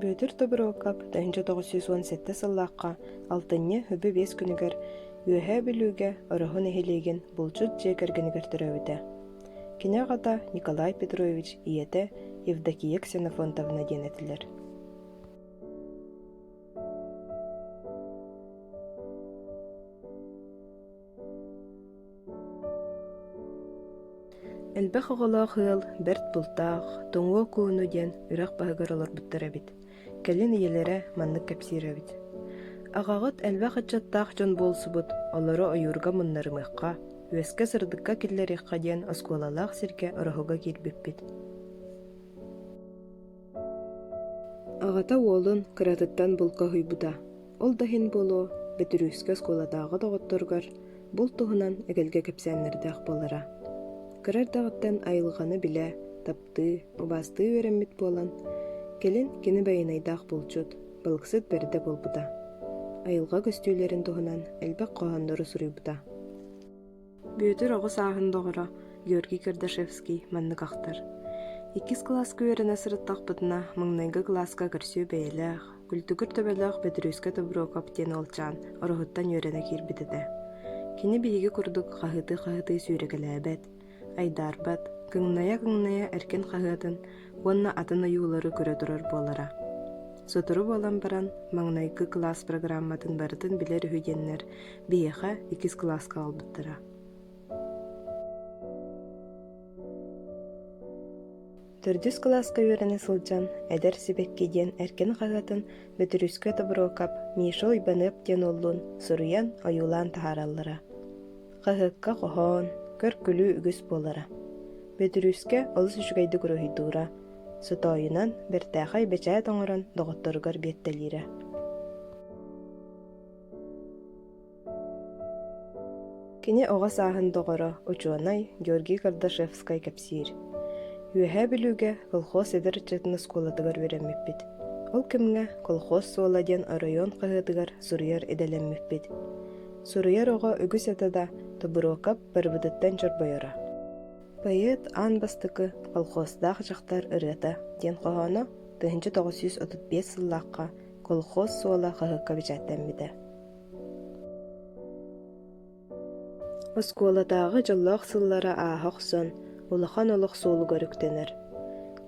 Бөтір тобырокап 1917 сыллаққа 6-ні хүбі 5 күнігер үйәһә білуге ұрығын эхилеген бұлчут жекергенігер түрөбіті. Кене ғата Николай Петрович иеті Евдокия Ксенофонтовна денетілер. Әлбәқ оғылақ хыл, бәрт бұлтақ, тоңуа куыну ден үрақ бағығыр олар бұттыра бит. Кәлін иелері маннық кәпсирі бит. Ағағыт әлбәқ атчаттақ жон болсы бұд, олары ойырға мұннарымыққа, өске сырдыққа келлер еққа ден осколалақ сірке ұрығыға келбіп бит. Ағата олын қыратыттан бұлқа хүйбұда. Ол дахин болу, бетірүске осколадағы доғыттырғар, бұл тұғынан әгелге кәпсәнлердәқ болара. Кырар дағыттан айылғаны біле, тапты, убасты өреммит болан, келін кені бәйінайдақ болчуд, балықсыт бәрді болбыда. Айылға көстүйлерін тұғынан әлбәк қоғандыры сұрыйбыда. Бүйетір оғы сағын доғыра, Георгий Кардашевский манны қақтар. 2 класска өріне сырыттақ бұдына мұңнайғы класска кірсу бәйеләқ, күлтігір төбеләқ бәдірүйске тұбыру каптен олчан, орғыттан өріне кербідеді. Кені бейгі күрдік қағыты сүйрегілі әбәт. Айдарбат, кыңная әркен қағатын, онна атын аюлары көрі тұрар болара. Сотыры болан баран, маңнайғы класс программатын барытын білер үйденлер бейеға 2 класска албыттыра. Төрдіс класска өрені сылжан, әдір себеккеден әркен қағатын бөтірүске тұбырокап, мешол ибанып ден олуын, сұрыян аюлан тағаралыра. Қағыққа қохон, көр күлі үгіс болара. Бөтірүске олыс үшігайды күрөйдура. Сотойынан бертәқай бәчәй тоңырын доғыттырғар беттелері. Кене оға сағын доғыры учуанай Георгий Кардашевскай кәпсир. Үйәһә білуге колхоз эдер четіні сколадығар вереммеппет. Ол кімге колхоз суаладен район қағыдығар сұрыяр еделеммеппет. Сұрыяр оға үгіс етада тұбырокап барбыдыттан жорбайыра. Поэт ан бастықы колхоздақ жақтар ұрыта ден қоғаны 1935 сыллаққа колхоз суала қағыққа бечаттан біді. Осколадағы жыллақ сыллара ағық сон, улахан олық солы көріктенер.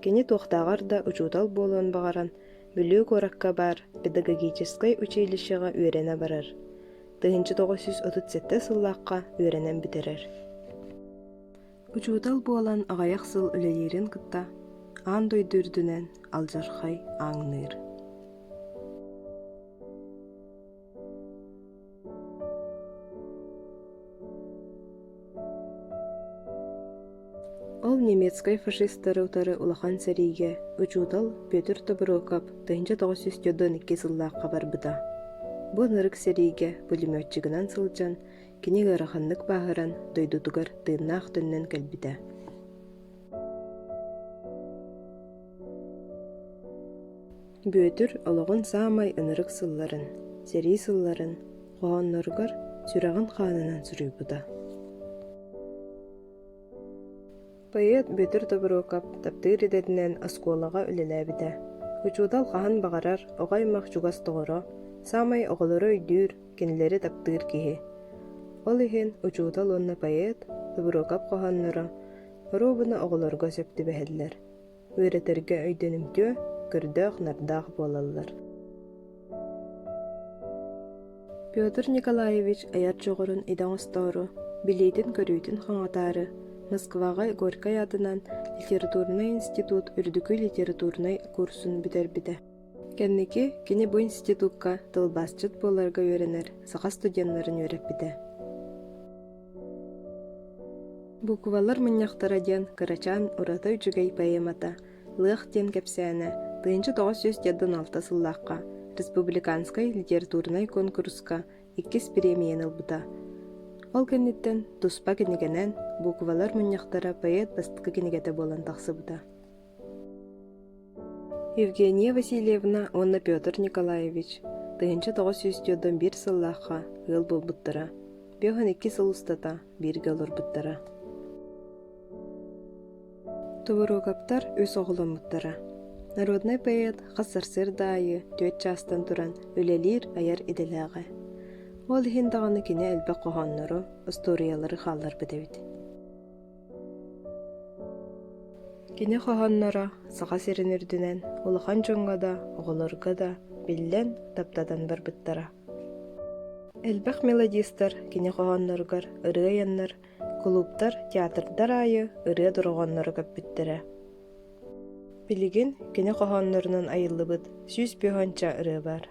Кені тоқтағар да учутал болуын бағаран, бүлі көракка бар педагогическай училищеға үйрене барар. 1937 сыллаққа үйренен бітерер. Учутал болан ағаяқ сыл үлелерін қытта, ан дойдүрдінен алжархай аңныр. Ол немецкай фашисттары утары улахан сәрейге учутал Петр Тобырокап 1992 сыллаққа барбыда. Бұл нырык сәрейге пулеметчігінен сылжан, кені ғараханлық бағыран дойдудығар тыыннақ түннен кәлбіді. Бөтір олығын самай ынырык сылларын, сәрей сылларын, қоғаннарғар сүрағын қанынан сүрейбіді. Поэт Бөтір Тобырокап таптыр едетінен осколаға үлеләбіді. Учудал қахан бағарар оғаймақ жугас тоғыра, самай оғылары өйдүр, кенелері таптыр кеге. Ол ехен учутал онна поэт, Тобырокап қоғаннара, робына оғыларға сөпті бәхеллер. Өретерге өйденімтө, күрдіғ нардақ болалар. Петр Николаевич аяр жоғырын идаңыстару, билейтін көрүйтін қаңатары, Москваға Горькай адынан литературный институт үрдікі литературный курсын бітер-біді. Кәннеке кені бұл институтқа тылбасчыт боларға өренер, саға студентларын өреп біді. Буквалар мұняқтара ден Карачан ұрата үчігей поэмата «Лық ден кәпсәні» 1976 сыллаққа республиканскай литературный конкурсқа 2 премиян ылбыта. Ол кәннеттен туспа кенегенен буквалар мұняқтара поэт бастықы кенегеті болан тақсыбыда. Евгения Васильевна онна Петр Николаевич 1991 сыллаққа ғыл болбыттыра. Беған 2 сыл ұстата бірге олар бұттыра. Тобырокаптар өз оғылымыттыра. Народный поэт хасарсыр дайы төт частан туран үлелир аяр иделәгә. Ол хин даганы кине әлбә коханнары, историялары халлар бедебит. Кине коханнара саха серенердинен улахан жоңга да, оголорга да биллен таптадан бар биттара. Әлбәк мелодистар кине коханнаргар ыры яннар, клубтар, театрдар айы ыры дурганнары көп биттере. Билигин кине коханнарынан айыллыбыт 100 биханча ыры бар.